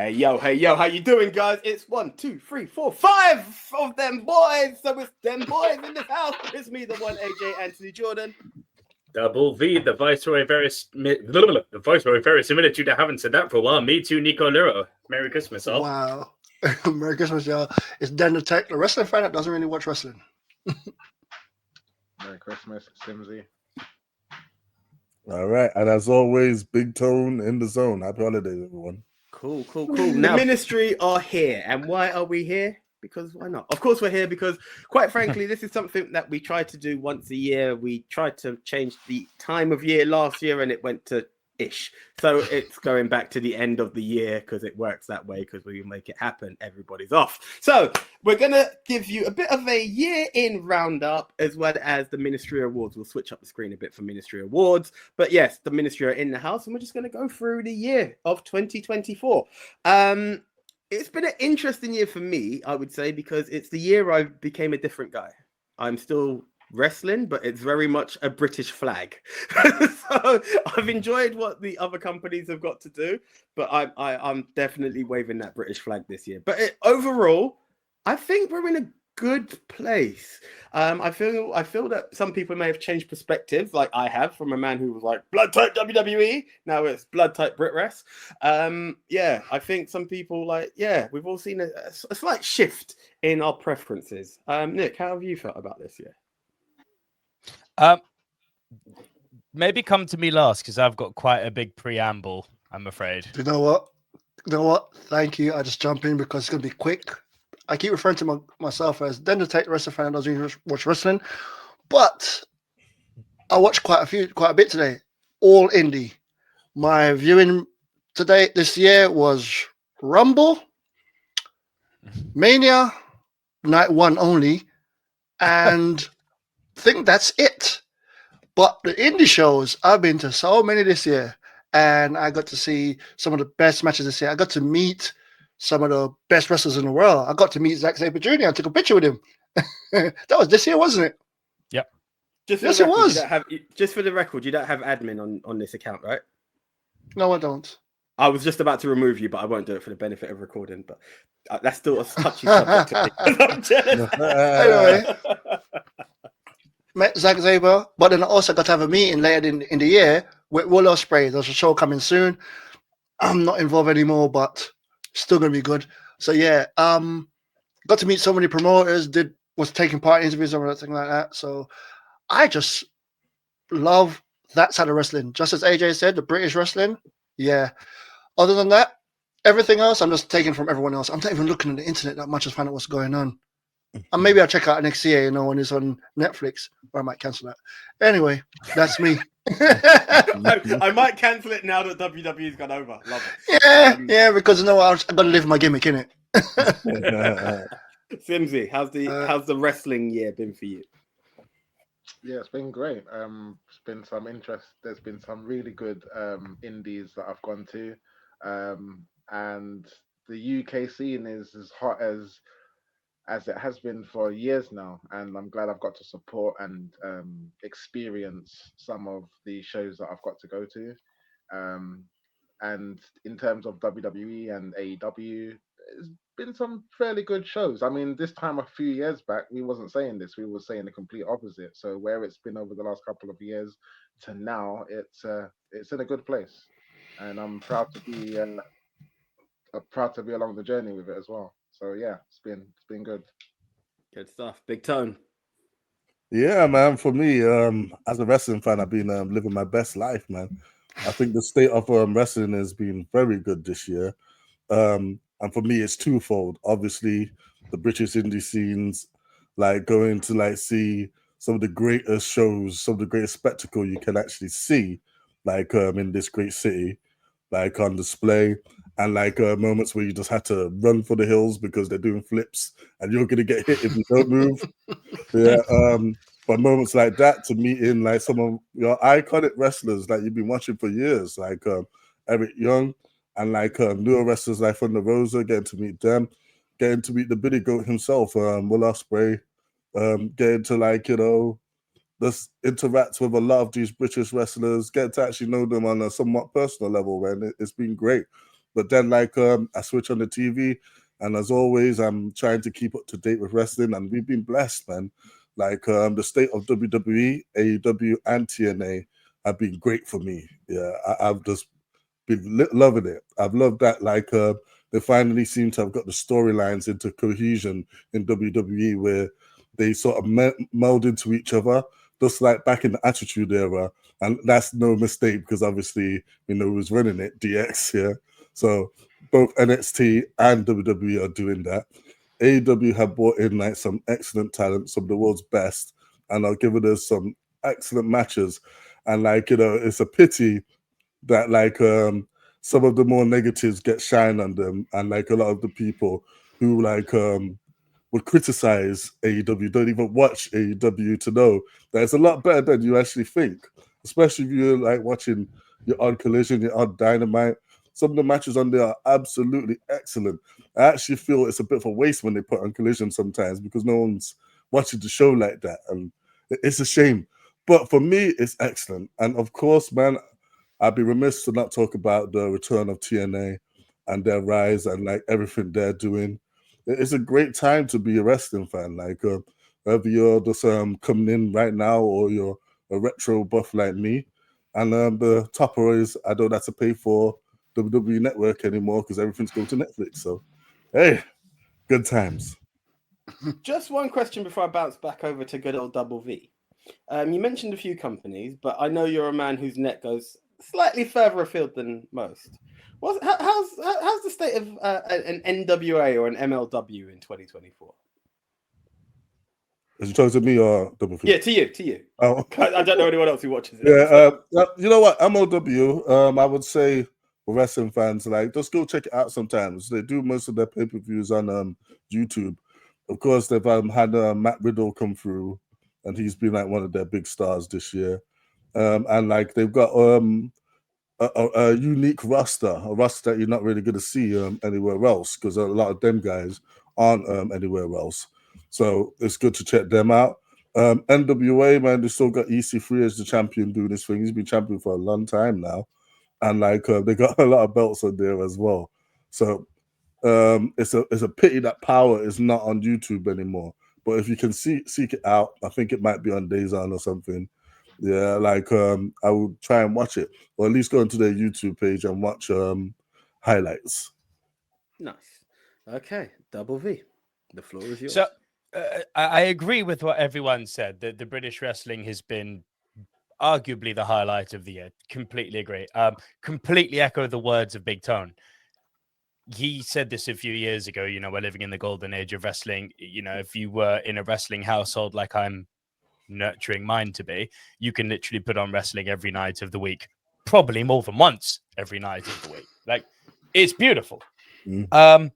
Hey yo, how you doing, guys? It's 1, 2, 3, 4, 5 of them boys. So it's them boys in this house. It's me, the one AJ Anthony Jordan. Double V, the Viceroy Verisimilitude. I haven't said that for a while. Me too, Nico Liro. Merry Christmas, all. Wow. Merry Christmas, y'all. It's DenTheTech, the wrestling fan that doesn't really watch wrestling. Merry Christmas, Simmzy. All right, and as always, Big Tone in the zone. Happy holidays, everyone. Cool. Now, the ministry are here. And why are we here? Because why not? Of course we're here because, quite frankly, this is something that we try to do once a year. We tried to change the time of year last year and it went to ish. So it's going back to the end of the year because it works that way because we make it happen. Everybody's off. So we're going to give you a bit of a year-in roundup as well as the Ministry Awards. We'll switch up the screen a bit for Ministry Awards. But yes, the Ministry are in the house and we're just going to go through the year of 2024. It's been an interesting year for me, I would say, because it's the year I became a different guy. I'm still wrestling, but it's very much a British flag. So I've enjoyed what the other companies have got to do, but I'm definitely waving that British flag this year. But overall, I think we're in a good place. I feel that some people may have changed perspectives, like I have, from a man who was like blood type WWE. Now it's blood type Brit Rest. Yeah, I think some people we've all seen a slight shift in our preferences. Nick, how have you felt about this year? Maybe come to me last because I've got quite a big preamble, I'm afraid. You know what? Thank you. I just jump in because it's going to be quick. I keep referring to myself as DenTheTech, the wrestling fan that doesn't watch wrestling, but I watched quite a bit today, all indie. My viewing this year was Rumble, Mania, Night 1 only, and I think that's it. But the indie shows, I've been to so many this year, and I got to see some of the best matches this year. I got to meet some of the best wrestlers in the world. I got to meet Zack Sabre Jr. I took a picture with him. That was this year, wasn't it? Yep. Yes, it was. Just for the record, you don't have admin on this account, right? No, I don't. I was just about to remove you, but I won't do it for the benefit of recording. But that's still a touchy subject to me. I'm jealous. Anyway, met Zack Sabre, but then I also got to have a meeting later in the year with Will Ospreay. There's a show coming soon. I'm not involved anymore, but still going to be good. So yeah, got to meet so many promoters, was taking part in interviews and everything like that. So I just love that side of wrestling. Just as AJ said, the British wrestling. Yeah. Other than that, everything else, I'm just taking from everyone else. I'm not even looking at the internet that much to find out what's going on. And maybe I'll check out next year, when it's on Netflix, or I might cancel that. Anyway, that's me. I might cancel it now that WWE's gone over. Love it. Yeah, because I've got to live my gimmick, innit? Simmzy, how's the wrestling year been for you? Yeah, it's been great. It's been some interest. There's been some really good indies that I've gone to, and the UK scene is as hot as it has been for years now, and I'm glad I've got to support and experience some of the shows that I've got to go to. And in terms of WWE and AEW, there's been some fairly good shows. I mean, this time a few years back, we wasn't saying this. We were saying the complete opposite. So where it's been over the last couple of years to now, it's in a good place, and I'm proud to be along the journey with it as well. So yeah, it's been good. Good stuff. Big Tone. Yeah, man. For me, as a wrestling fan, I've been living my best life, man. I think the state of wrestling has been very good this year. And for me, it's twofold. Obviously, the British indie scenes, like going to see some of the greatest shows, some of the greatest spectacle you can actually see, in this great city, on display. And moments where you just had to run for the hills because they're doing flips and you're gonna get hit if you don't move. Yeah. But moments like that, to meet in some of your iconic wrestlers that you've been watching for years, Eric Young and newer wrestlers like Thunder Rosa, getting to meet them, getting to meet the Billy Goat himself, Will Ospreay, getting to just interact with a lot of these British wrestlers, get to actually know them on a somewhat personal level, man. It's been great. But then like I switch on the TV, and as always, I'm trying to keep up to date with wrestling, and we've been blessed, man. Like the state of WWE, AEW, and TNA have been great for me. Yeah, I've just been loving it. I've loved that. Like they finally seem to have got the storylines into cohesion in WWE, where they sort of meld into each other, just like back in the Attitude Era. And that's no mistake, because obviously we know who's running it, DX. Yeah, so both NXT and WWE are doing that. AEW have brought in like some excellent talent, some of the world's best, and are giving us some excellent matches. And like, you know, it's a pity that like some of the more negatives get shine on them, and like a lot of the people who like would criticize AEW don't even watch AEW to know that it's a lot better than you actually think, especially if you're like watching your odd Collision, your odd Dynamite. Some of the matches on there are absolutely excellent. I actually feel it's a bit of a waste when they put on Collision sometimes, because no one's watching the show like that, and it's a shame. But for me, it's excellent. And of course, man, I'd be remiss to not talk about the return of TNA and their rise and like everything they're doing. It's a great time to be a wrestling fan. Like whether you're just coming in right now, or you're a retro buff like me, and the topper is I don't have to pay for WWE Network anymore because everything's going to Netflix. So hey, good times. Just one question before I bounce back over to good old Double V. You mentioned a few companies, but I know you're a man whose net goes slightly further afield than most. How's the state of an NWA or an MLW in 2024? Is you talking to me or Double V? Yeah, to you. Oh. I don't know anyone else who watches it. Yeah, you know what? MLW, I would say for wrestling fans, like just go check it out sometimes. They do most of their pay-per-views on YouTube. Of course, they've had Matt Riddle come through, and he's been like one of their big stars this year. And like they've got a unique roster, a roster that you're not really going to see anywhere else, because a lot of them guys aren't anywhere else. So it's good to check them out. NWA, man, they still got EC3 as the champion doing this thing. He's been champion for a long time now, and like they got a lot of belts on there as well. So it's a pity that Power is not on YouTube anymore. But if you can seek it out, I think it might be on DAZN or something. Yeah, like I will try and watch it, or at least go into their YouTube page and watch highlights. Nice. Okay, Double V, the floor is yours. So I agree with what everyone said, that the British wrestling has been arguably the highlight of the year. Completely agree. Completely echo the words of Big Tone. He said this a few years ago, you know, we're living in the golden age of wrestling. You know, if you were in a wrestling household like I'm nurturing mine to be, you can literally put on wrestling every night of the week, probably more than once every night of the week. Like, it's beautiful. AJ,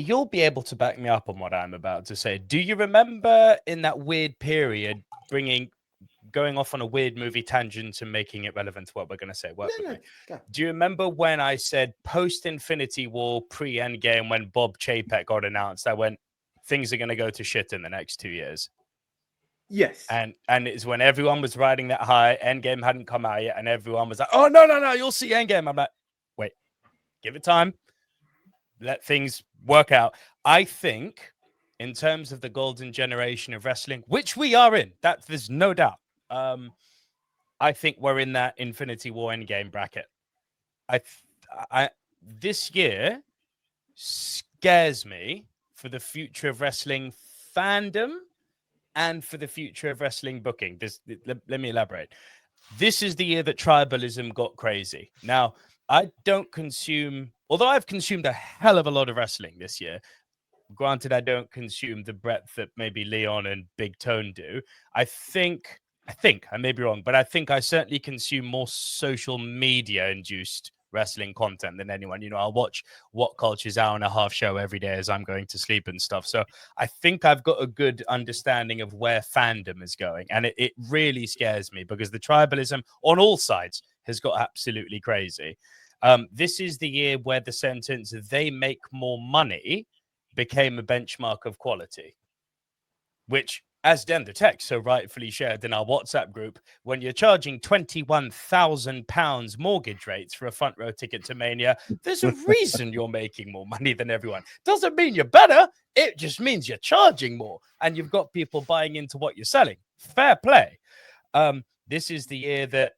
you'll be able to back me up on what I'm about to say. Do you remember in that weird period going off on a weird movie tangent and making it relevant to what we're going to say? Do you remember when I said post-Infinity War, pre-Endgame, when Bob Chapek got announced, I went, things are going to go to shit in the next 2 years? Yes. And it's when everyone was riding that high, Endgame hadn't come out yet, and everyone was like, oh, no, you'll see Endgame. I'm like, wait, give it time. Let things work out. I think in terms of the golden generation of wrestling, which we are in, that there's no doubt. I think we're in that Infinity War Endgame bracket. This year scares me for the future of wrestling fandom and for the future of wrestling booking. Let me elaborate. This is the year that tribalism got crazy. Now, I don't consume, although I've consumed a hell of a lot of wrestling this year. Granted, I don't consume the breadth that maybe Leon and Big Tone do. I think, I may be wrong, but I think I certainly consume more social media-induced wrestling content than anyone. You know, I'll watch What Culture's hour-and-a-half show every day as I'm going to sleep and stuff. So I think I've got a good understanding of where fandom is going. And it really scares me because the tribalism on all sides has got absolutely crazy. This is the year where the sentence, they make more money, became a benchmark of quality, which as DenTheTech so rightfully shared in our WhatsApp group, when you're charging £21,000 mortgage rates for a front row ticket to Mania, there's a reason you're making more money than everyone. Doesn't mean you're better. It just means you're charging more and you've got people buying into what you're selling. Fair play. This is the year that,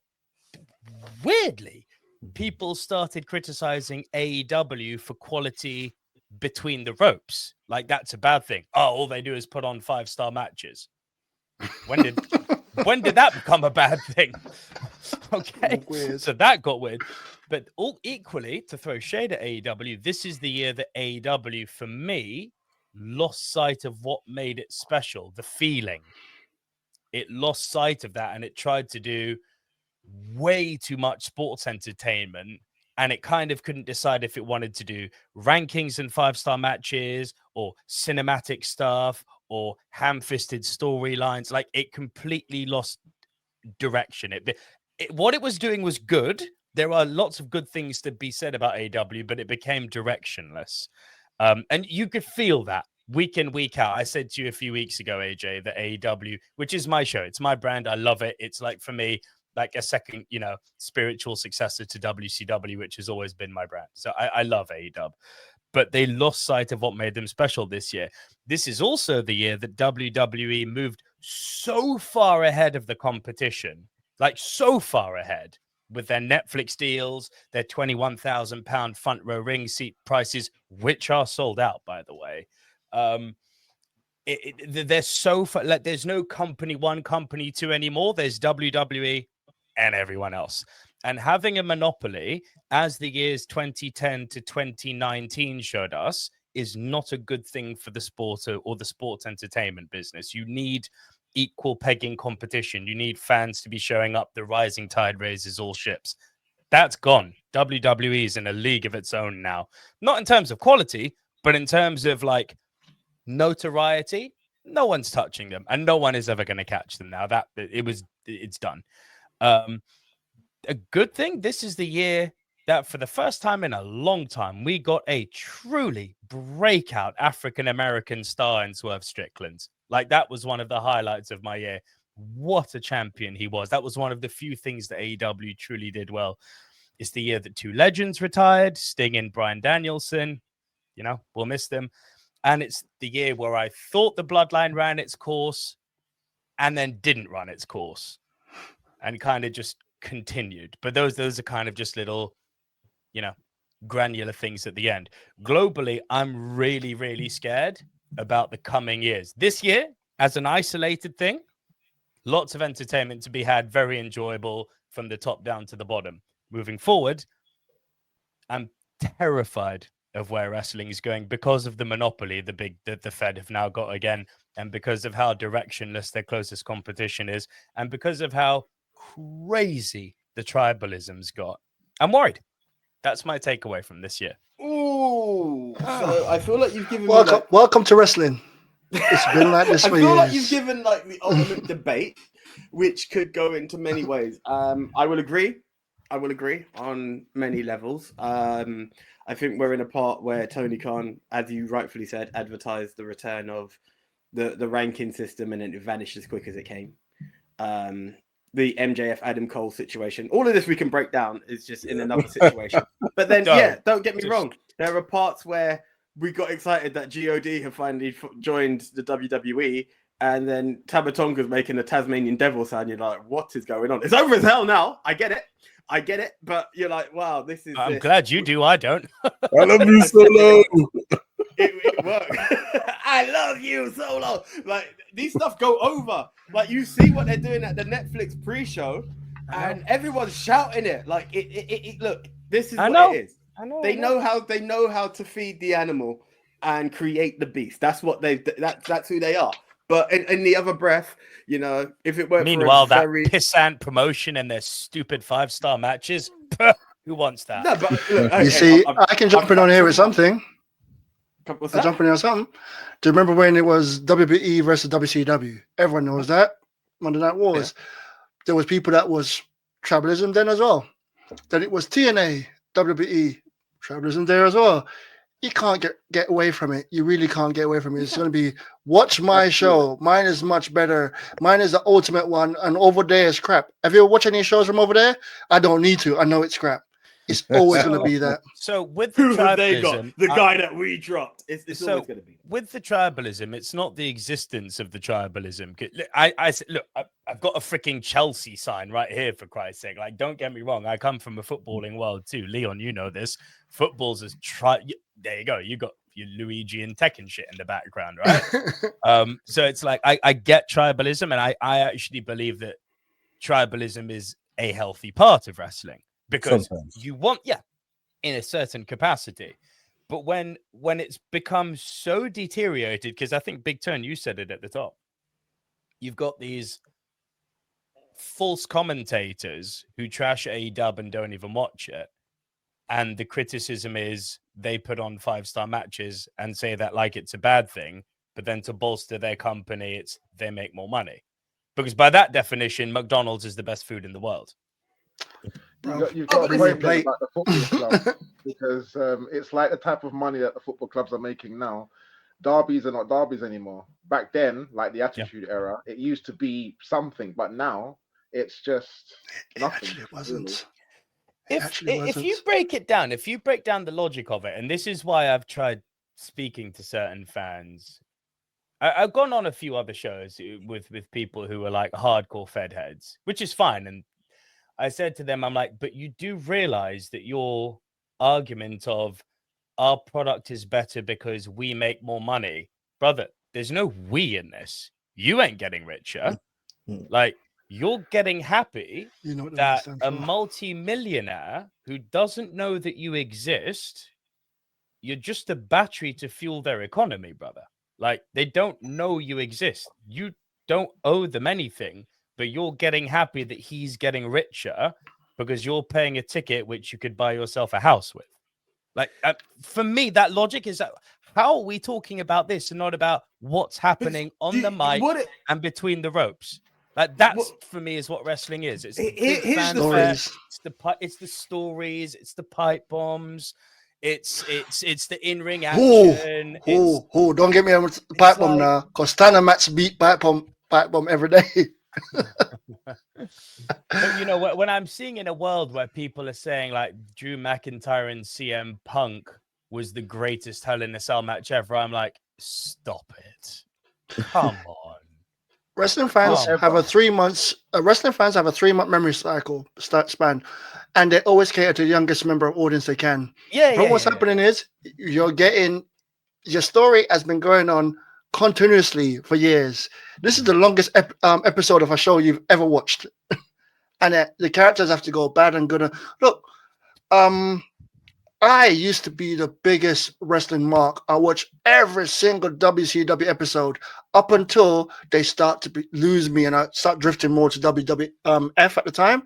weirdly, people started criticizing AEW for quality between the ropes. Like, that's a bad thing. Oh, all they do is put on 5-star matches. When did that become a bad thing? Okay, so that got weird. But all equally, to throw shade at AEW, this is the year that AEW, for me, lost sight of what made it special, the feeling. It lost sight of that, and it tried to do way too much sports entertainment, and it kind of couldn't decide if it wanted to do rankings and 5-star matches or cinematic stuff or ham-fisted storylines. Like, it completely lost direction. What it was doing was good. There are lots of good things to be said about AEW, but it became directionless. And you could feel that week in, week out. I said to you a few weeks ago, AJ, that AEW, which is my show, it's my brand, I love it. It's like, for me, like a second, spiritual successor to WCW, which has always been my brand. So I love AEW, but they lost sight of what made them special this year. This is also the year that WWE moved so far ahead of the competition, like so far ahead, with their Netflix deals, their £21,000 front row ring seat prices, which are sold out, by the way. They're so far, like, there's no company one, company two anymore. There's WWE and everyone else. And having a monopoly, as the years 2010 to 2019 showed us, is not a good thing for the sport or the sports entertainment business. You need equal pegging competition. You need fans to be showing up. The rising tide raises all ships. That's gone. WWE is in a league of its own now. Not in terms of quality, but in terms of, like, notoriety. No one's touching them, and no one is ever going to catch them now. It's done. A good thing, this is the year that, for the first time in a long time, we got a truly breakout African-American star in Swerve Strickland. Like, that was one of the highlights of my year. What a champion he was. That was one of the few things that AEW truly did well. It's the year that two legends retired, Sting and Bryan Danielson. We'll miss them. And it's the year where I thought the Bloodline ran its course and then didn't run its course and kind of just continued. But those are kind of just little, granular things at the end. Globally, I'm really, really scared about the coming years. This year, as an isolated thing, lots of entertainment to be had, very enjoyable from the top down to the bottom. Moving forward, I'm terrified of where wrestling is going because of the monopoly the Fed have now got again, and because of how directionless their closest competition is, and because of how crazy the tribalism's got. I'm worried. That's my takeaway from this year. Ooh, so I feel like you've given welcome to wrestling. It's been like this for years. I feel like you've given, like, the ultimate debate, which could go into many ways. I will agree on many levels. I think we're in a part where Tony Khan, as you rightfully said, advertised the return of the ranking system, and then it vanished as quick as it came. The MJF Adam Cole situation, all of this we can break down, is just in another situation. But then, don't get me wrong. There are parts where we got excited that God have finally joined the WWE, and then Tabatonga's making a Tasmanian devil sound. You're like, what is going on? It's over as hell now. I get it. But you're like, wow, this is. I'm glad you do. I don't. I love you, Solo. It worked. I love you, Solo. Like, these stuff go over. Like, you see what they're doing at the Netflix pre-show, and everyone's shouting it. Like, it look, this is what it is. They know how to feed the animal and create the beast. That's what that's who they are. But in the other breath, if it weren't meanwhile, that pissant promotion and their stupid 5-star matches, who wants that? No, but look, I can jump in on here with something. Jumping in on something. Do you remember when it was WWE versus WCW? Everyone knows that. Monday Night Wars. Yeah. There was people that was tribalism then as well. Then it was TNA, WWE, tribalism there as well. you can't get away from it. You really can't get away from it. It's going to be, watch my show. Mine is much better. Mine is the ultimate one. And over there is crap. Have you ever watched any shows from over there? I don't need to. I know it's crap. It's always going to be that. So with the Who have they got? tribalism, The guy that we dropped. It's so always going to be. with the tribalism, it's not the existence of the tribalism. I said, look, I've got a freaking Chelsea sign right here, for Christ's sake. Like, don't get me wrong. I come from a footballing world too. Leon, you know this. Football's as there you go. You got your Luigi and Tekken shit in the background, right? So it's like, I get tribalism, and I actually believe that tribalism is a healthy part of wrestling, because you want, in a certain capacity. But when it's become so deteriorated, because I think Big Turn, you said it at the top, you've got these false commentators who trash AEW and don't even watch it. And the criticism is they put on 5-star matches and say that like it's a bad thing, but then to bolster their company, it's they make more money. Because by that definition, McDonald's is the best food in the world. You've got a point there about the football club, because it's like the type of money that the football clubs are making now. Derbies are not derbies anymore. Back then, like the Attitude Era, it used to be something, but now it's just nothing. Actually, it wasn't. Really. If you break it down, if you break down the logic of it, and this is why I've tried speaking to certain fans. I've gone on a few other shows with people who are like hardcore Fed heads, which is fine. And I said to them, I'm like, but you do realize that your argument of our product is better because we make more money, brother, there's no we in this. You ain't getting richer. Like, you're getting happy that a multi-millionaire who doesn't know that you exist, you're just a battery to fuel their economy, brother. Like, they don't know you exist. You don't owe them anything, but you're getting happy that he's getting richer because you're paying a ticket which you could buy yourself a house with. Like, for me, that logic is that, how are we talking about this and not about what's happening on the mic and between the ropes? Like, that's for me is what wrestling is. It's the stories. It's the stories. It's the pipe bombs. It's the in-ring action. Don't get me on pipe bomb now, because Stan and Matt's beat pipe bomb every day. But, you know, when I'm seeing in a world where people are saying like Drew McIntyre and CM Punk was the greatest Hell in a Cell match ever, I'm like, stop it. Come on. Wrestling fans have a 3 months. Wrestling fans have a 3-month memory span, and they always cater to the youngest member of audience they can. But what's happening is you're getting your story has been going on continuously for years. This is the longest episode of a show you've ever watched, and the characters have to go bad and good. Look, I used to be the biggest wrestling mark. I watch every single WCW episode up until they start to lose me, and I start drifting more to WWF at the time.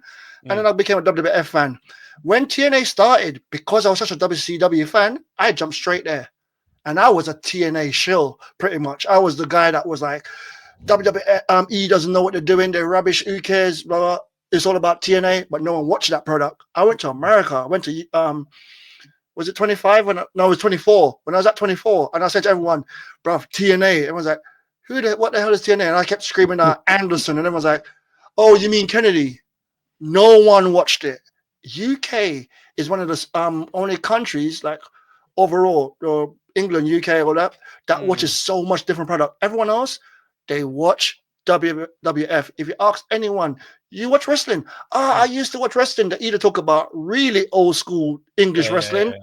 And then I became a WWF fan. When TNA started, because I was such a WCW fan, I jumped straight there. And I was a TNA shill, pretty much. I was the guy that was like, WWE doesn't know what they're doing. They're rubbish. Who cares? Blah, blah. It's all about TNA, but no one watched that product. I went to America. I went to was it 25? No, it was 24. When I was at 24, and I said to everyone, bro, TNA. Everyone's like, what the hell is TNA? And I kept screaming out Anderson, and everyone's like, oh, you mean Kennedy? No one watched it. UK is one of the only countries, like overall, or England, UK, all that watches so much different product. Everyone else, they watch WWF. If you ask anyone, you watch wrestling? I used to watch wrestling. They either talk about really old school English wrestling,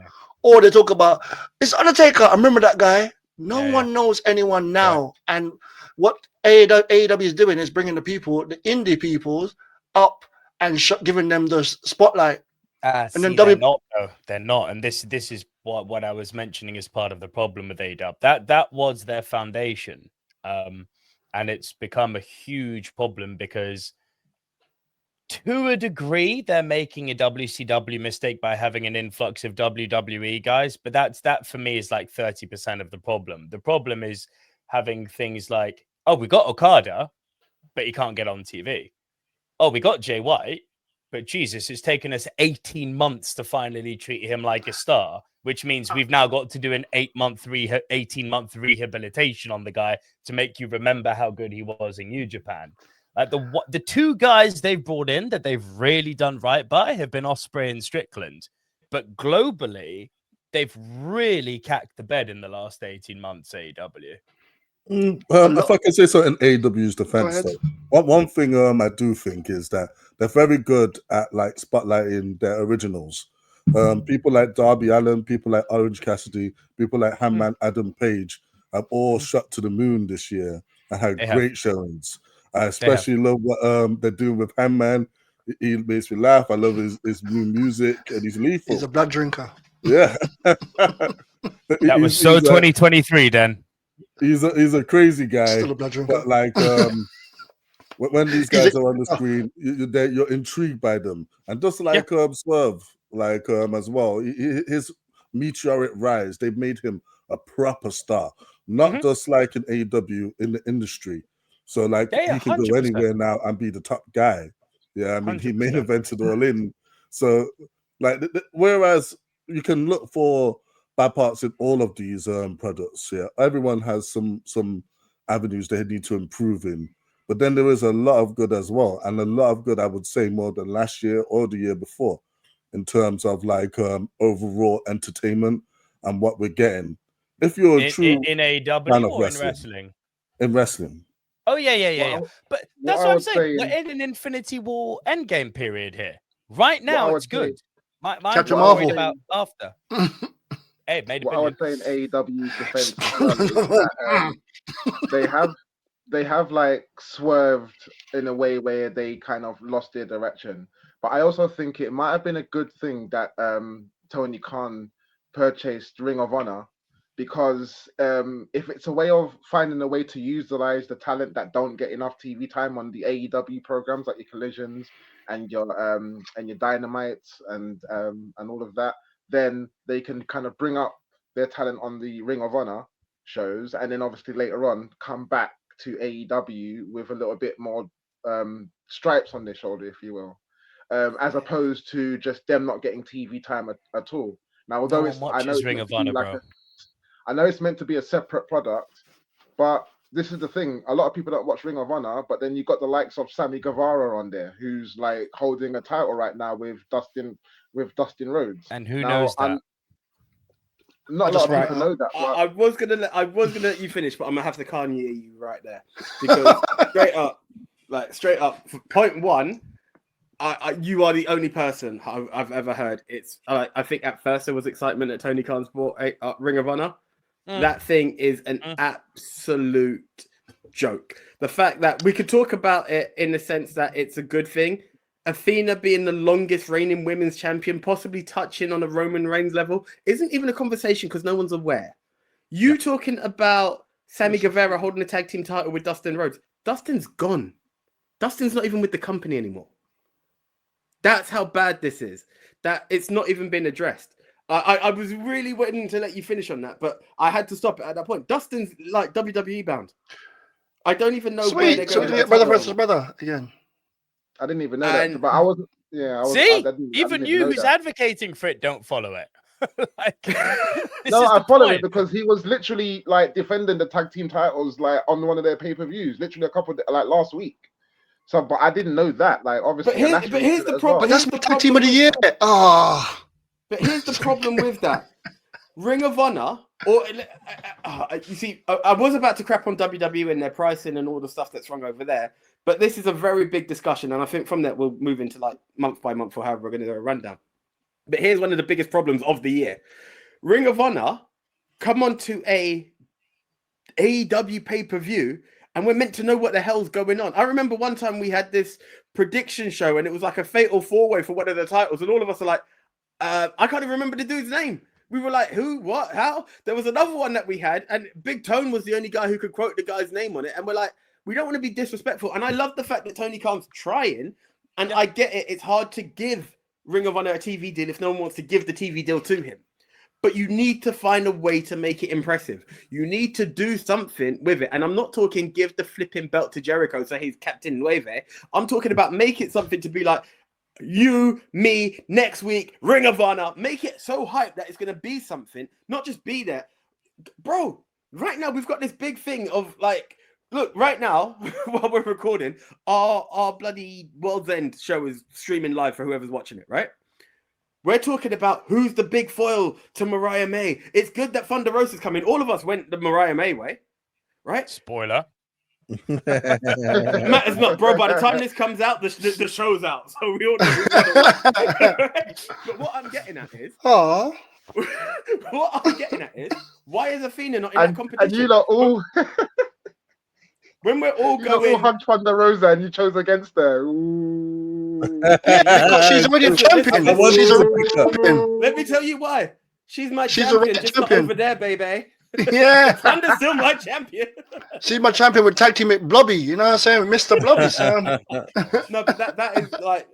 or they talk about, it's Undertaker. I remember that guy. No one knows anyone now. Right. And what AEW is doing is bringing the people, the indie people, up and giving them the spotlight. And then they're not. And this is what I was mentioning as part of the problem with AEW. That was their foundation. And it's become a huge problem because, to a degree, they're making a WCW mistake by having an influx of WWE guys. But that for me is like 30% of the problem. The problem is having things like, oh, we got Okada, but he can't get on TV. Oh, we got Jay White, But Jesus, it's taken us 18 months to finally treat him like a star, which means we've now got to do an 18-month rehabilitation on the guy to make you remember how good he was in New Japan. Like the two guys they've brought in that they've really done right by have been Ospreay and Strickland. But globally, they've really cacked the bed in the last 18 months, AEW. If I can say so in AEW's defense, ahead. though, one thing I do think is that they're very good at like spotlighting their originals. People like Darby Allin, people like Orange Cassidy, people like Hangman Adam Page have all shot to the moon this year and had great showings. I especially love what they're doing with Hangman. He makes me laugh. I love his new music, and he's lethal. He's a blood drinker. Yeah. That was so 2023, Dan. He's a crazy guy. Still a blood drinker. But like when these guys are on the screen, you're intrigued by them. And just like Swerve, like as well, his meteoric rise, they've made him a proper star, not just like an AEW in the industry. So like he can 100%. go anywhere now and be the top guy. Yeah, I mean 100%. He main evented All In. So like whereas you can look for bad parts in all of these products. Yeah, everyone has some avenues they need to improve in, but then there is a lot of good as well, and a lot of good I would say more than last year or the year before, in terms of like overall entertainment and what we're getting. If you're a true in AEW fan of or wrestling. In wrestling. Oh yeah. But that's what I'm saying. We're in an Infinity War Endgame period here. Right now, it's good. My Captain Marvel about after. Hey, what I would say in AEW's defense is that, they have like swerved in a way where they kind of lost their direction. But I also think it might have been a good thing that Tony Khan purchased Ring of Honor, because if it's a way of finding a way to utilize the talent that don't get enough TV time on the AEW programs, like your Collisions and your Dynamites and all of that, then they can kind of bring up their talent on the Ring of Honor shows, and then obviously later on come back to AEW with a little bit more stripes on their shoulder, if you will, as opposed to just them not getting TV time at all. Now, although I know it's meant to be a separate product, but this is the thing. A lot of people don't watch Ring of Honor, but then you've got the likes of Sammy Guevara on there, who's like holding a title right now with Dustin Rhodes. And who knows that? Not a lot of people know that. I was gonna let you finish, but I'm gonna have to Kanye you right there, because straight up, point one, you are the only person I've ever heard. It's I think at first there was excitement that Tony Khan's bought a Ring of Honor. That thing is an absolute joke. The fact that we could talk about it in the sense that it's a good thing. Athena being the longest reigning women's champion, possibly touching on a Roman Reigns level, isn't even a conversation because no one's aware. You talking about Sammy Guevara holding the tag team title with Dustin Rhodes. Dustin's gone. Dustin's not even with the company anymore. That's how bad this is. That it's not even been addressed. I was really waiting to let you finish on that, but I had to stop it at that point. Dustin's like WWE bound. I don't even know where they're going. So brother versus brother again. I didn't even know that, but I wasn't. Yeah, even you who's advocating for it don't follow it. No, I follow it because he was literally like defending the tag team titles like on one of their pay-per-views, literally a couple like last week. So, but I didn't know that. Like, obviously, but here's the problem. But that's the tag team of the year. But here's the problem with that. Ring of Honor, or you see, I was about to crap on WWE and their pricing and all the stuff that's wrong over there, but this is a very big discussion, and I think from that we'll move into like month by month or however we're going to do a rundown. But here's one of the biggest problems of the year: Ring of Honor come on to a AEW pay-per-view, and we're meant to know what the hell's going on. I remember one time we had this prediction show, and it was like a fatal four-way for one of the titles, and all of us are like, I can't even remember the dude's name. We were like, who, what, how? There was another one that we had, and Big Tone was the only guy who could quote the guy's name on it. And we're like, we don't want to be disrespectful. And I love the fact that Tony Khan's trying, and I get it. It's hard to give Ring of Honor a TV deal if no one wants to give the TV deal to him. But you need to find a way to make it impressive. You need to do something with it. And I'm not talking give the flipping belt to Jericho so he's Captain Nueve. I'm talking about make it something to be like, You, me, next week, Ring of Honor. Make it so hype that it's going to be something, not just be there. Bro, right now we've got this big thing of like, look, right now, while we're recording, our bloody World's End show is streaming live for whoever's watching it, right? We're talking about who's the big foil to Mariah May. It's good that Thunder Rosa's coming. All of us went the Mariah May way, right? Spoiler. Matters not, bro. By the time this comes out, the show's out, so we all know who's gonna win. But what I'm getting at is, Oh, what I'm getting at is, why is Athena not in that competition? And you lot all, when we're all you lot all going, hugged Thunder Rosa and you chose against her. Ooh. because she's already a Listen, champion. listen, She's listen. already a champion. Let me tell you why. She's my She's champion, already just champion. not over there, baby. Yeah, Thunder's still my champion. she's my champion with tag team with Blobby. You know what I'm saying? Mr. Blobby, son. No, but that is like,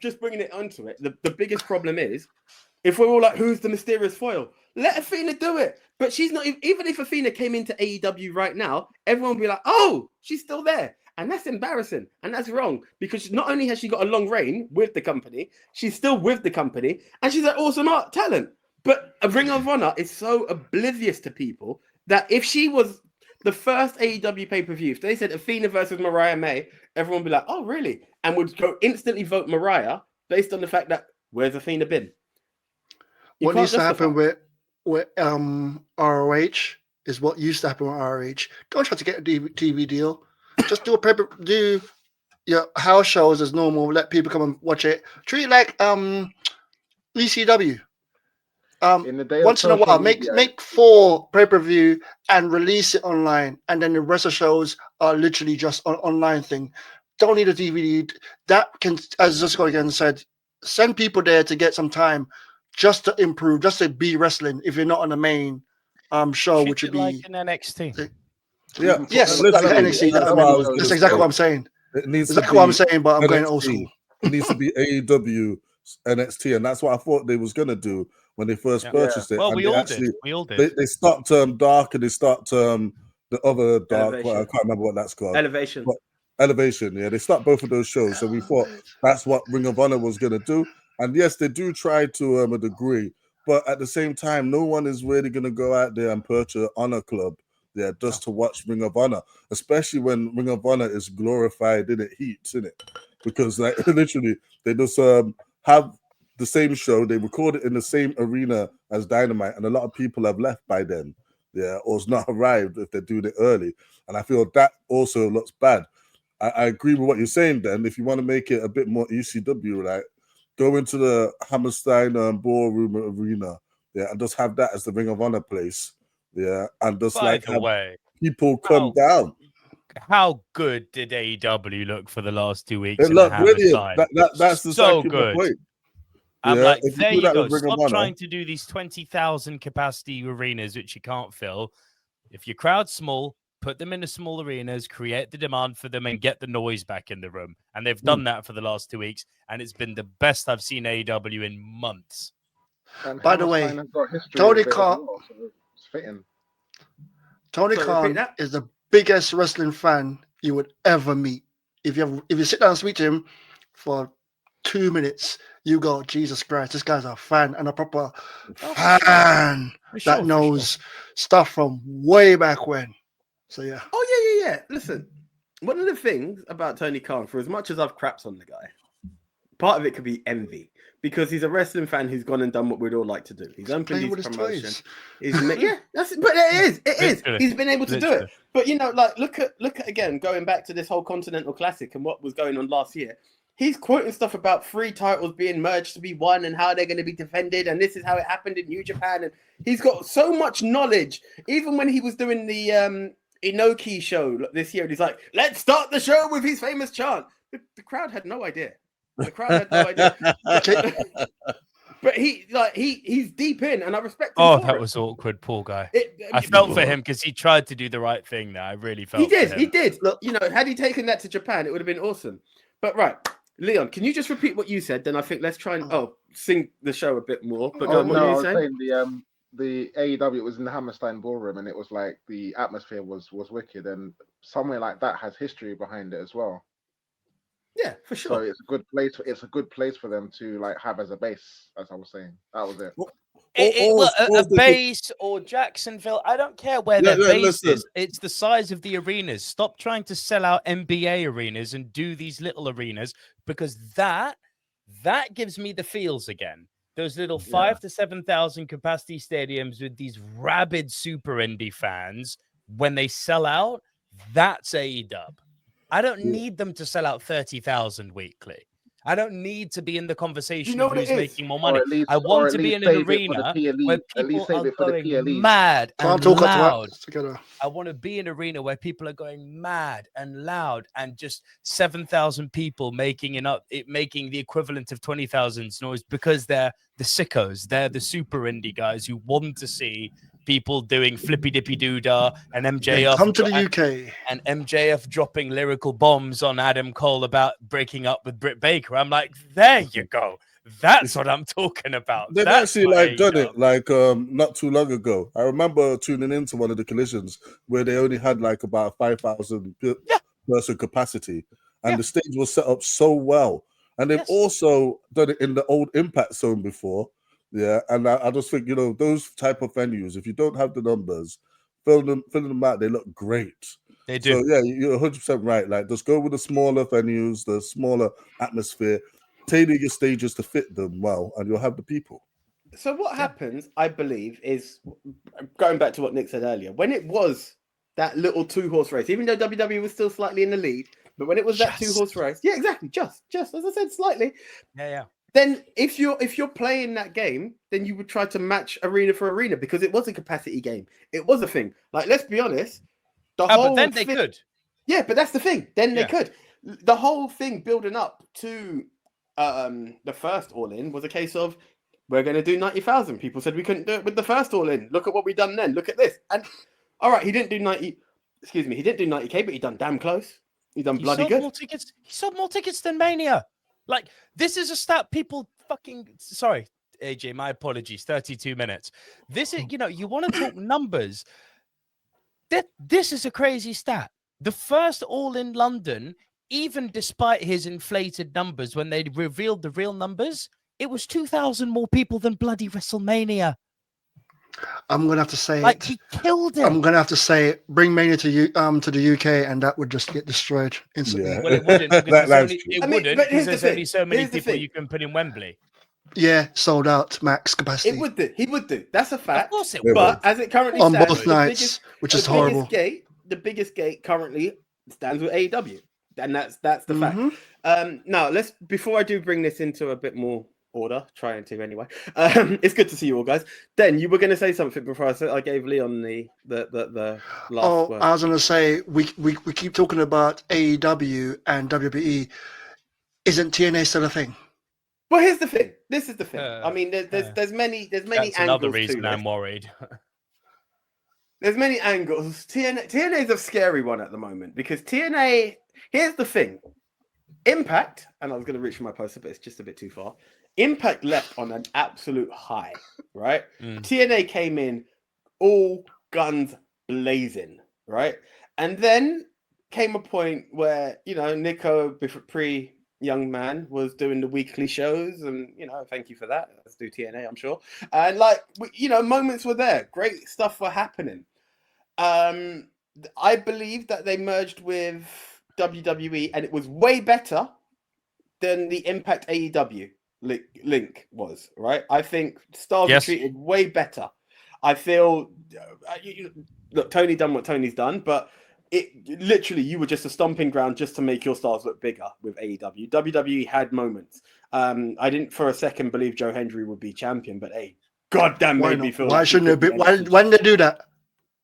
just bringing it onto it. The biggest problem is, if we're all like, who's the mysterious foil? Let Athena do it. But she's not, even if Athena came into AEW right now, everyone would be like, oh, she's still there. And that's embarrassing. And that's wrong. Because not only has she got a long reign with the company, she's still with the company. And she's an awesome art talent. But a Ring of Honor is so oblivious to people that if she was the first AEW pay-per-view, if they said Athena versus Mariah May, everyone would be like, oh, really? And would go instantly vote Mariah based on the fact that, where's Athena been? What needs to happen with ROH is what used to happen with ROH. Don't try to get a TV deal. Just do do your house shows as normal. Let people come and watch it. Treat it like ECW. In the day Once of in a while, social media, make 4 pay-per-view and release it online, and then the rest of shows are literally just an online thing. Don't need a DVD. That can, as Zusko again said, send people there to get some time just to improve, just to be wrestling. If you're not on the main show, which would be like an NXT. Yeah, yes, listen, like NXT. that's what I was That's gonna exactly say. what I'm saying. It needs Exactly to what I'm be saying, but I'm going NXT. old school. It needs to be AEW NXT, and that's what I thought they was gonna do when they first Yeah. purchased it. Well, and we they all actually, did. We all did. They stopped Dark and they stopped the other Dark. Elevation. I can't remember what that's called. Elevation. But Elevation, yeah, they stopped both of those shows. So we thought that's what Ring of Honor was gonna do. And yes, they do try to a degree, but at the same time, no one is really gonna go out there and purchase Honor Club. Yeah, just to watch Ring of Honor, especially when Ring of Honor is glorified in it heats, in it, because like literally they just have the same show, they record it in the same arena as Dynamite, and a lot of people have left by then, yeah, or has not arrived if they're doing it early, and I feel that also looks bad. I agree with what you're saying. Then, if you want to make it a bit more ECW, right, go into the Hammerstein Ballroom Arena, yeah, and just have that as the Ring of Honor place. Yeah, and just By like the have way, people come down. how good did AEW look for the last 2 weeks? It looked brilliant. That's the so second good. point. I'm Yeah, like, if there do you that go. with Ring of Stop Honor- trying to do these 20,000 capacity arenas which you can't fill. If your crowd's small, put them into small arenas, create the demand for them, and get the noise back in the room. And they've done that for the last 2 weeks, and it's been the best I've seen AEW in months. And By the way, Hammerstein has got history Tony with it as Khan- well, so it's fitting. Tony So Khan repeat that. is the biggest wrestling fan you would ever meet. If you sit down and speak to him for 2 minutes, you go, Jesus Christ, this guy's a fan and a proper fan that knows stuff from way back when. So yeah. Oh yeah. Listen, one of the things about Tony Khan, for as much as I've crapped on the guy, part of it could be envy, because he's a wrestling fan who's gone and done what we'd all like to do. He's opened Playing with his his promotion. toys. But it is. Literally. He's been able to do Literally. it. But you know, like look at again, going back to this whole Continental Classic and what was going on last year. He's quoting stuff about 3 titles being merged to be one and how they're going to be defended, and this is how it happened in New Japan. And he's got so much knowledge. Even when he was doing the Inoki show this year, and he's like, "Let's start the show with his famous chant." The crowd had no idea. The crowd had no idea. But he's deep in, and I respect him. Oh, for that it. was awkward, poor guy. I I felt for him because he tried to do the right thing there. I really felt He did. for He him. did. Look, you know, had he taken that to Japan, it would have been awesome. But right, Leon, can you just repeat what you said? Then I think let's try and sing the show a bit more. But go on, what no, were I you was saying? saying the AEW was in the Hammerstein Ballroom, and it was like the atmosphere was wicked, and somewhere like that has history behind it as well. Yeah, for So sure. it's a good place. It's a good place for them to like have as a base, as I was saying. That was it. Well, a the- base or Jacksonville, I don't care where Yeah, their yeah, base listen. is. It's the size of the arenas. Stop trying to sell out NBA arenas and do these little arenas, because that gives me the feels again. Those little 5,000 to 7,000 capacity stadiums with these rabid super indie fans, when they sell out, that's AEW. I don't need them to sell out 30,000 weekly. I don't need to be in the conversation know of what it who's is? making more money. Or at least, I want to be in an save it for the arena PLE. where At least people save are it for the going PLEs. mad Can't and talk loud. together. I want to be in an arena where people are going mad and loud, and just 7,000 people making the equivalent of 20,000 noise, because they're the sickos. They're the super indie guys who want to see people doing flippy dippy doodah and Then MJF. come to the UK. And MJF dropping lyrical bombs on Adam Cole about breaking up with Britt Baker. I'm like, there you go. That's what I'm talking about. They've That's actually my like done AEW. it like not too long ago. I remember tuning into one of the collisions where they only had like about 5,000 person capacity, and the stage was set up so well. And they've also done it in the old Impact Zone before, And I just think, those type of venues, if you don't have the numbers, filling them out, they look great. They do. So yeah, you're 100% right. Like, just go with the smaller venues, the smaller atmosphere. Tailor your stages to fit them well, and you'll have the people. So what happens, I believe, is going back to what Nick said earlier. When it was that little 2-horse race, even though WWE was still slightly in the lead, but when it was that 2-horse race, yeah, exactly, just as I said, slightly. Yeah. Then if you're playing that game, then you would try to match arena for arena, because it was a capacity game. It was a thing. Like, let's be honest, but then they could. Yeah, but that's the thing. Then they could. The whole thing building up to the first All In was a case of, we're going to do 90,000. People said we couldn't do it with the first All In. Look at what we done then. Look at this. And all right, he didn't do 90. Excuse me, he didn't do 90K, but he done damn close. He done bloody good. He sold more tickets than Mania. Like, this is a stat people sorry, AJ, my apologies. 32 minutes. This is, you want to talk numbers. This is a crazy stat. The first All in London, even despite his inflated numbers, when they revealed the real numbers, it was 2,000 more people than bloody WrestleMania. I'm gonna have to say it. He killed it. I'm gonna have to say it. Bring Mania to the UK, and that would just get destroyed instantly. Yeah. Well, it wouldn't. Because there's only so many people you can put in Wembley. Yeah, sold out max capacity. It would do. He would do. That's a fact. Of course it would. But as it currently on stands, both nights, which is horrible. The biggest gate currently stands with AEW, and that's the fact. Now before I do bring this into a bit more order, trying to anyway. It's good to see you all, guys. Then you were going to say something before I gave Leon the last word. I was going to say we keep talking about AEW and WWE. Isn't TNA still a thing? Well, here's the thing. This is the thing. I mean, there's many That's angles. another reason to I'm worried. There's many angles. TNA is a scary one at the moment, because TNA. Here's the thing. Impact, and I was going to reach for my poster, but it's just a bit too far. Impact left on an absolute high, right? TNA came in all guns blazing, right? And then came a point where, Nico, young man, was doing the weekly shows, and, thank you for that. Let's do TNA, I'm sure. And moments were there. Great stuff were happening. I believe that they merged with WWE, and it was way better than the Impact AEW link was, right? I think stars were treated way better. I feel, look, Tony done what Tony's done, but it literally, you were just a stomping ground just to make your stars look bigger with AEW. WWE had moments. I didn't for a second believe Joe Hendry would be champion, but hey, goddamn, made me feel. Why shouldn't it be? Why did they do that?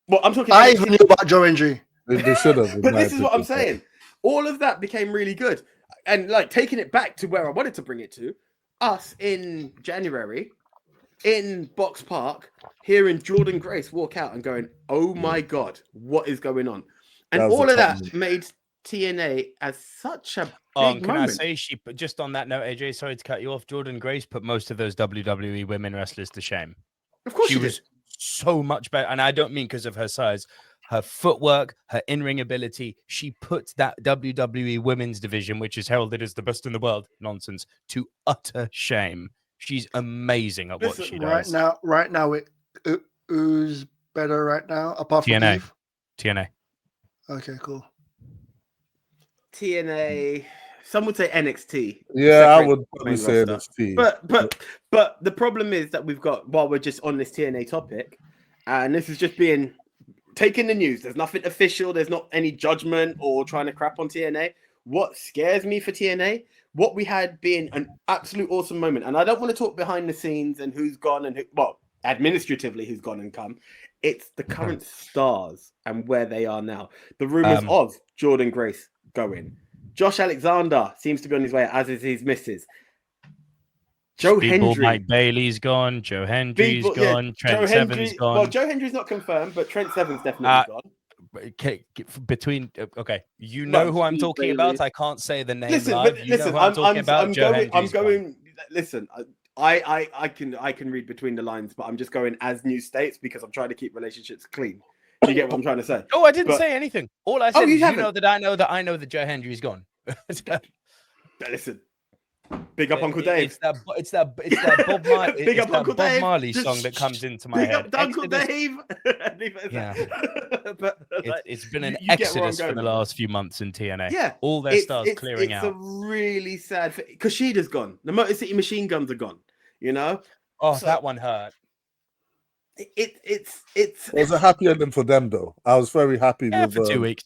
Well, I'm talking. I even knew about Joe Hendry. They should have. But this is what I'm saying. All of that became really good, and taking it back to where I wanted to bring it to, us in January, in Box Park, hearing Jordan Grace walk out and going, "Oh my God, what is going on?" And all of that made TNA as such a big can moment. I say just on that note, AJ, sorry to cut you off. Jordan Grace put most of those WWE women wrestlers to shame. Of course, she was so much better, and I don't mean because of her size. her footwork, her in-ring ability. She put that WWE women's division, which is heralded as the best in the world, nonsense, to utter shame. She's amazing at what she does. Right now, who's better right now apart from TNA. Eve? TNA. Okay, cool. TNA. Some would say NXT. Yeah, I separate would probably main say roster. NXT. But the problem is that we've got, while we're just on this TNA topic, and this is just being taken the news. There's nothing official. There's not any judgment or trying to crap on TNA. What scares me for TNA, what we had being an absolute awesome moment, and I don't want to talk behind the scenes and who's gone and who, well, administratively who's gone and come. It's the current stars and where they are now. The rumors of Jordan Grace going. Josh Alexander seems to be on his way, as is his missus. Joe Hendry. Mike Bailey's gone. Joe Hendry's gone. Trent Seven's gone. Well, Joe Hendry's not confirmed, but Trent Seven's definitely gone. Between you know who I'm talking about. I can't say the name. Listen, I'm going. Listen, I can read between the lines, but I'm just going as new states because I'm trying to keep relationships clean. Do you get what I'm trying to say? Oh, I didn't say anything. All I said is you know that I know that Joe Hendry's gone. Listen. Big up Uncle Dave. It's that Bob Marley song that comes into my head. Big up Uncle Dave. Yeah. But it's been an exodus for the last few months in TNA. Yeah. All their stars clearing out. It's a really sad thing. Kushida's gone. The Motor City Machine Guns are gone. You know? Oh, that one hurt. It was a happy ending for them, though. I was very happy with for 2 weeks.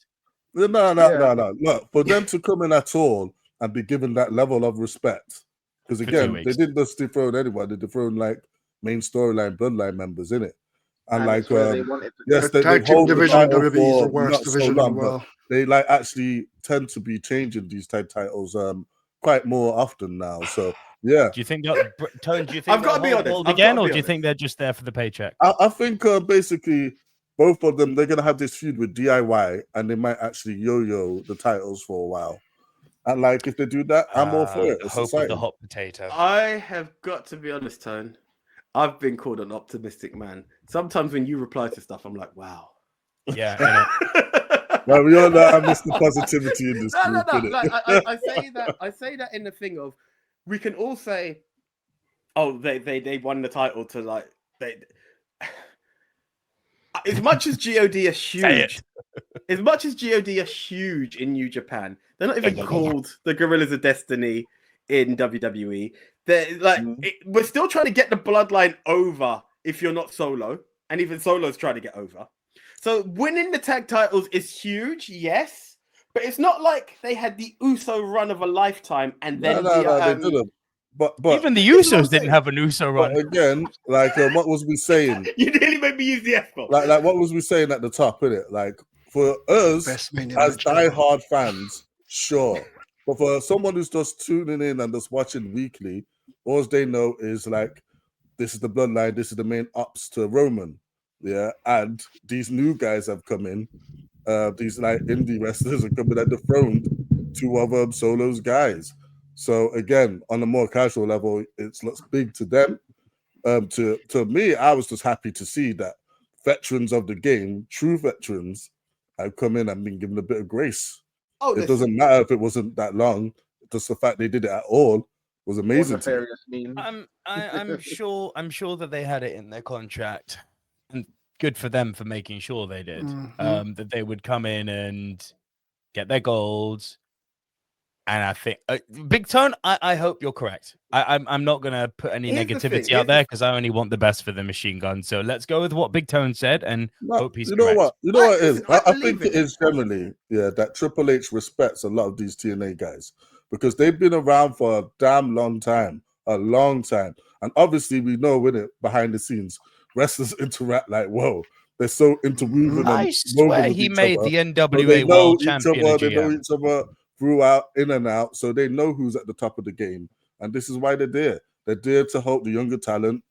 No. Look, for them to come in at all and be given that level of respect, because again, they didn't just dethrone anyone; they dethroned like main storyline, bloodline members, innit? And like, the tag team division in WWE is the worst division in the world. They like actually tend to be changing these tag titles quite more often now. So yeah. Do you think that, Tone? Do you think I've got to be honest again, or do you think they're just there for the paycheck? I think basically both of them, they're gonna have this feud with DIY, and they might actually yo-yo the titles for a while. And like, if they do that, I'm all for it. It's hope of the hot potato. I have got to be honest, Tone. I've been called an optimistic man. Sometimes when you reply to stuff, I'm like, wow. Yeah. Well, we all know I miss the positivity in this group. No. Like, I say that in the thing of, we can all say, oh, they won the title to like they. As much as God are huge, in New Japan, they're not even called the Gorillas of Destiny in WWE. They're like, we're still trying to get the bloodline over if you're not Solo, and even Solo's trying to get over. So winning the tag titles is huge, yes, but it's not like they had the Uso run of a lifetime and then they didn't. But even the Usos didn't have an Uso run. But again, like what was we saying? You nearly made me use the F-bomb. Like what was we saying at the top, innit? Like for us as die-hard fans, sure. But for someone who's just tuning in and just watching weekly, all they know is like, this is the bloodline, this is the main ops to Roman. Yeah, and these new guys have come in. These like indie wrestlers are coming at the throne, two of Solo's guys. So again, on a more casual level, it looks big to them. To me, I was just happy to see that veterans of the game, true veterans, have come in and been given a bit of grace. It doesn't matter if it wasn't that long. Just the fact they did it at all was amazing. I'm sure that they had it in their contract, and good for them for making sure they did. That they would come in and get their gold. And I think, Big Tone, I hope you're correct. I'm not going to put any negativity out there because I only want the best for the machine gun. So let's go with what Big Tone said and hope he's correct. You know what it is? I think it is generally, that Triple H respects a lot of these TNA guys because they've been around for a damn long time. And obviously we know with it behind the scenes, wrestlers interact like, whoa. They're so interwoven. I swear he made the NWA World Champion. They know each other throughout, in and out, so they know who's at the top of the game, and this is why they're there. They're there to help the younger talent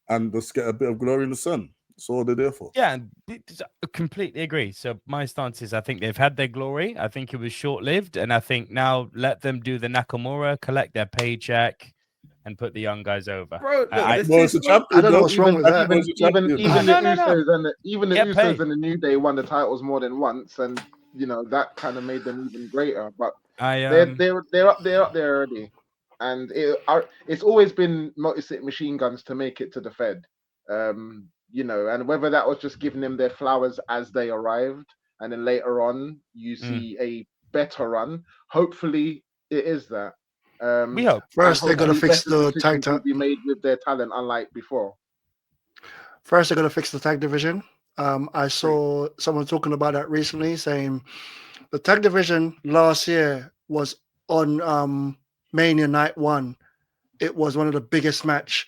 and just get a bit of glory in the sun. That's all they're there for. Yeah, I completely agree. So my stance is I think they've had their glory. I think it was short-lived, and I think now let them do the Nakamura, collect their paycheck, and put the young guys over. Bro, look, I- this Well, is- it's a champion. I don't know though. what's wrong with that. Everyone's a champion. Even No, the no, no. Usos and the Get paid. Usos and the New Day won the titles more than once, and you know that kind of made them even greater. But they're up there already, and it's always been multi-stick machine guns to make it to the Fed. You know, and whether that was just giving them their flowers as they arrived, and then later on you see a better run. Hopefully, it is that. we hope. First, they're gonna hopefully fix better the decisions tag will team. be made with their talent, unlike before. First, they're gonna fix the tag division. I saw someone talking about that recently, saying the tag division last year was on Mania Night 1. It was one of the biggest match,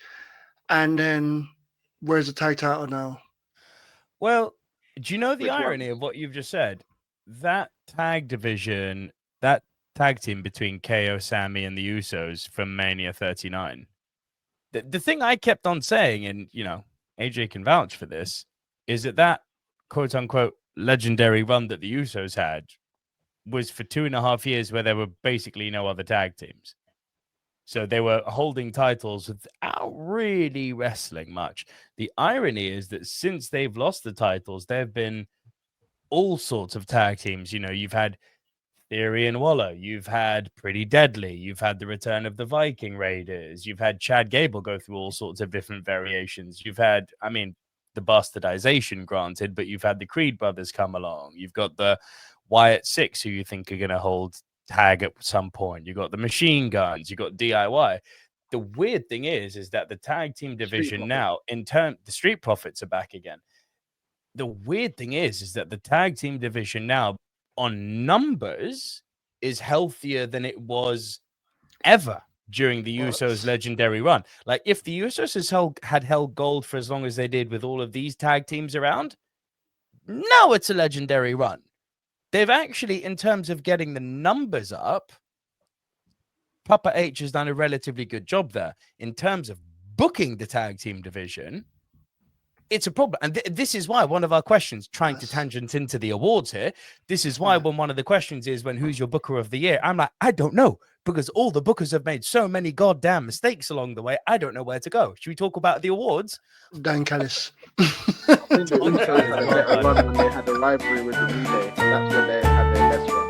and then where's the tag title now? Well, do you know the Which irony ones? of what you've just said? That tag division, that tag team between KO, Sammy, and the Usos from Mania 39. The thing I kept on saying, and you know, AJ can vouch for this, is that quote unquote legendary run that the Usos had was for 2.5 years where there were basically no other tag teams. So they were holding titles without really wrestling much. The irony is that since they've lost the titles, there have been all sorts of tag teams. You know, you've had Theory and Waller, you've had Pretty Deadly, you've had the return of the Viking Raiders, you've had Chad Gable go through all sorts of different variations. You've had, I mean, the bastardization granted, but you've had the Creed brothers come along. You've got the Wyatt Six, who you think are going to hold tag at some point. You got the Machine Guns, you got DIY. The weird thing is that the tag team division now, the Street Profits are back again. The weird thing is that the tag team division now on numbers is healthier than it was ever during the Usos legendary run. Like if the Usos had held gold for as long as they did with all of these tag teams around, now it's a legendary run. They've actually, in terms of getting the numbers up, Papa H has done a relatively good job there. In terms of booking the tag team division, it's a problem. And this is why one of our questions, trying to tangent into the awards here, this is why when one of the questions is who's your booker of the year, I'm like, I don't know, because all the bookers have made so many goddamn mistakes along the way. I don't know where to go. Should we talk about the awards? Dan Callis. I think the Usos had a better run when they had a rivalry with the New Day. That's when they had their best run.